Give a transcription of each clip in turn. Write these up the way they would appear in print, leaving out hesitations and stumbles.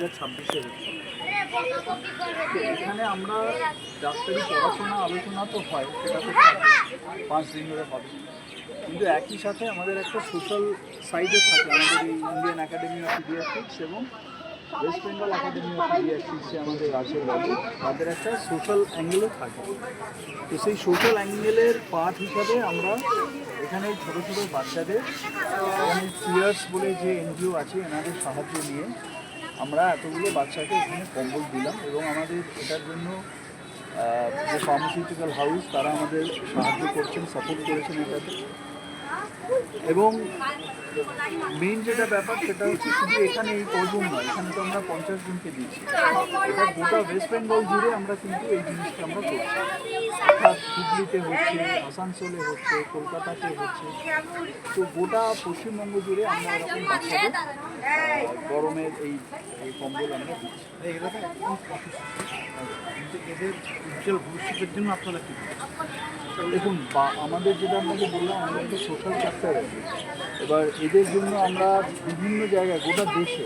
2026-এ হচ্ছে। তো এখানে আমরা ডাক্তারি পড়াশোনা আলোচনা তো হয়, সেটা তো 5 দিন ধরে হবে, কিন্তু একই সাথে আমাদের একটা সোশ্যাল সাইডে থাকে। আমাদের এই ইন্ডিয়ান একাডেমি অফ পিডিয়াট্রিক্স এবং ওয়েস্ট বেঙ্গল একাডেমি অফ পিডিয়াট্রিক্সে আমাদের আছে বলে, তাদের একটা সোশ্যাল অ্যাঙ্গেলও থাকে। তো সেই সোশ্যাল অ্যাঙ্গেলের পার্ট হিসাবে আমরা এখানে ছোটো ছোটো বাচ্চাদের, এখানে ফিয়ার্স বলে যে এনজিও আছে, এনাদের সাহায্য নিয়ে আমরা এতগুলো বাচ্চাকে এখানে কম্বল দিলাম। এবং আমাদের এটার জন্য যে ফার্মাসিউটিক্যাল হাউস, তারা আমাদের সাহায্য করছেন, সাপোর্ট করেছেন এটাতে। এবং মেইন যেটা ব্যাপার সেটা হচ্ছে শুধু এখানে এই কজন নয়, এখানে তো আমরা 50 জনকে দিচ্ছি। এটা গোটা ওয়েস্ট বেঙ্গল জুড়ে আমরা কিন্তু এই জিনিসটা আমরা করছি। অর্থাৎ হুগলিতে হচ্ছে, আসানসোলে হচ্ছে, কলকাতাতে হচ্ছে, তো গোটা পশ্চিমবঙ্গ জুড়ে আমরা এরকম বাচ্চাদের গরমের এই কম্বল আমরা দিচ্ছি। এদের উজ্জ্বল ভবিষ্যতের জন্য আপনারা কী দেখুন, আমাদের যেটা আপনাকে বললাম, আমাদের একটা সোশ্যাল চ্যাপ্টার আছে। এবার এদের জন্য আমরা বিভিন্ন জায়গায় গোটা দেশে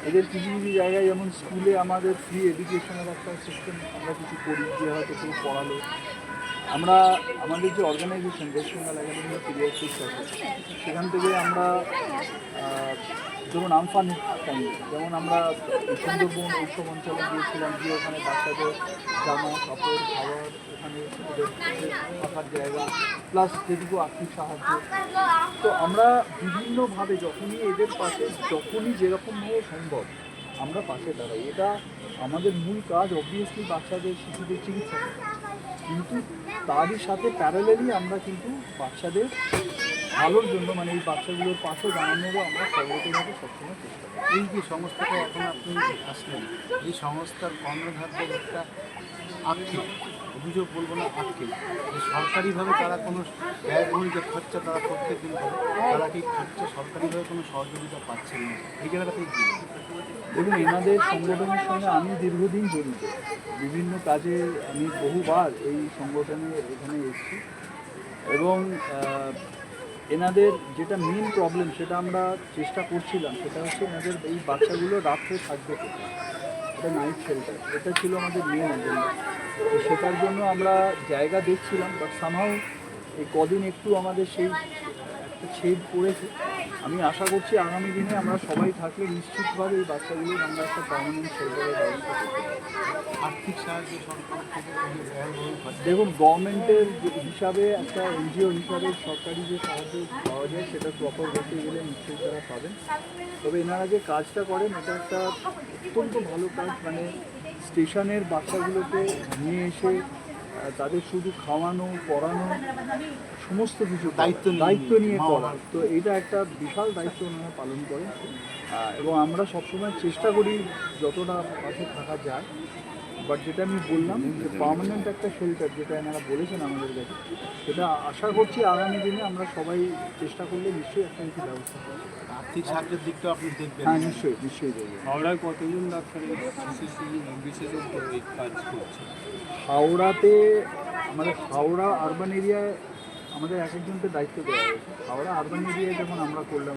এদের কিছু কিছু জায়গায়, যেমন স্কুলে আমাদের ফ্রি এডুকেশনের একটা সিস্টেম আমরা কিছু করি, যে হয়তো কেউ পড়ালো। আমরা আমাদের যে organisation West Bengal Academy of Paediatrics আছে, সেখান থেকে আমরা ধরুন আমফান টাইম, যেমন আমরা সুন্দরবন উৎসব অঞ্চলে গিয়েছিলাম, গিয়ে ওখানে বাচ্চাদের জামা কাপড়, খাবার, ওখানে থাকার জায়গা, প্লাস যেটুকু আর্থিক সাহায্য। তো আমরা বিভিন্নভাবে যখনই এদের পাশে, যখনই যেরকমভাবে সম্ভব আমরা পাশে দাঁড়াই। এটা আমাদের মূল কাজ, অবভিয়াসলি বাচ্চাদের, শিশুদের চিকিৎসা করা, কিন্তু তারই সাথে প্যারালালি আমরা কিন্তু বাচ্চাদের ভালোর জন্য, মানে এই বাচ্চাগুলোর পাশে দাঁড়ানোরও আমরা সর্বতভাবে সবসময় চেষ্টা করি। এই যে সংস্থাটা এখন আপনি আসলেন, এই সংস্থার কর্ণধারদের একটা আক্ষেপ, অভিযোগ বলবো না, আক্ষেপ যে সরকারিভাবে তারা কোনো ব্যয়বহুল যে খরচা তারা প্রত্যেক দিন করে, তারা কি খরচা সরকারিভাবে কোনো সহযোগিতা পাচ্ছেন না, এই জায়গাটাতেই কী? দেখুন, এনাদের সংগঠনের সঙ্গে আমি দীর্ঘদিন জড়িত, বিভিন্ন কাজে আমি বহুবার এই সংগঠনে এখানে এসেছি। এবং এনাদের যেটা মেন প্রবলেম, সেটা আমরা চেষ্টা করছিলাম, সেটা হচ্ছে এনাদের এই বাচ্চাগুলো রাত্রে থাকবে কোথায়, এটা নাইট শেল্টার, এটা ছিল আমাদের মেন এজেন্ডা। তো সেটার জন্য আমরা জায়গা দেখছিলাম, বাট সামহাও এই কদিন একটু আমাদের সেই একটা ছেদ পড়েছে। আমি আশা করছি আগামী দিনে আমরা সবাই থাকলে নিশ্চিতভাবে এই বাচ্চাগুলোর আমরা একটা পার্মানেন্ট শেল্টারের ব্যবস্থা করতে পারি। আর্থিক সাহায্য সরকার থেকে দেখুন, গভর্নমেন্টের হিসাবে, একটা এনজিও হিসাবে সরকারি যে সাহায্য পাওয়া যায়, সেটা প্রপার করতে গেলে নিশ্চয়ই তারা পাবেন। তবে এনারা যে কাজটা করেন, এটা একটা অত্যন্ত ভালো কাজ। মানে স্টেশনের বাচ্চাগুলোকে নিয়ে এসে তাদের শুধু খাওয়ানো, পড়ানো, সমস্ত কিছু দায়িত্ব নিয়ে করা, তো এটা একটা বিশাল দায়িত্ব ওনারা পালন করেন। এবং আমরা সবসময় চেষ্টা করি যতটা পাশে থাকা যায়। বাট যেটা আমি বললাম যে পার্মানেন্ট একটা শেল্টার যেটা এনারা বলেছেন আমাদের কাছে, সেটা আশা করছি আগামী দিনে আমরা সবাই চেষ্টা করলে নিশ্চয়ই একটা কিছু ব্যবস্থা করব। আর্থিক সাহায্যের দিকটা আপনি দেখবেন? হ্যাঁ, নিশ্চয়ই দেখবেন। হাওড়ায় কতজন ডাক্তার বিশেষজ্ঞ এই কাজ করছে? হাওড়াতে আমাদের হাওড়া আরবান এরিয়ায় আমাদের এক একজনকে দায়িত্ব দেওয়া হয়েছে। হাওড়া আরবান এরিয়ায় যেমন আমরা করলাম,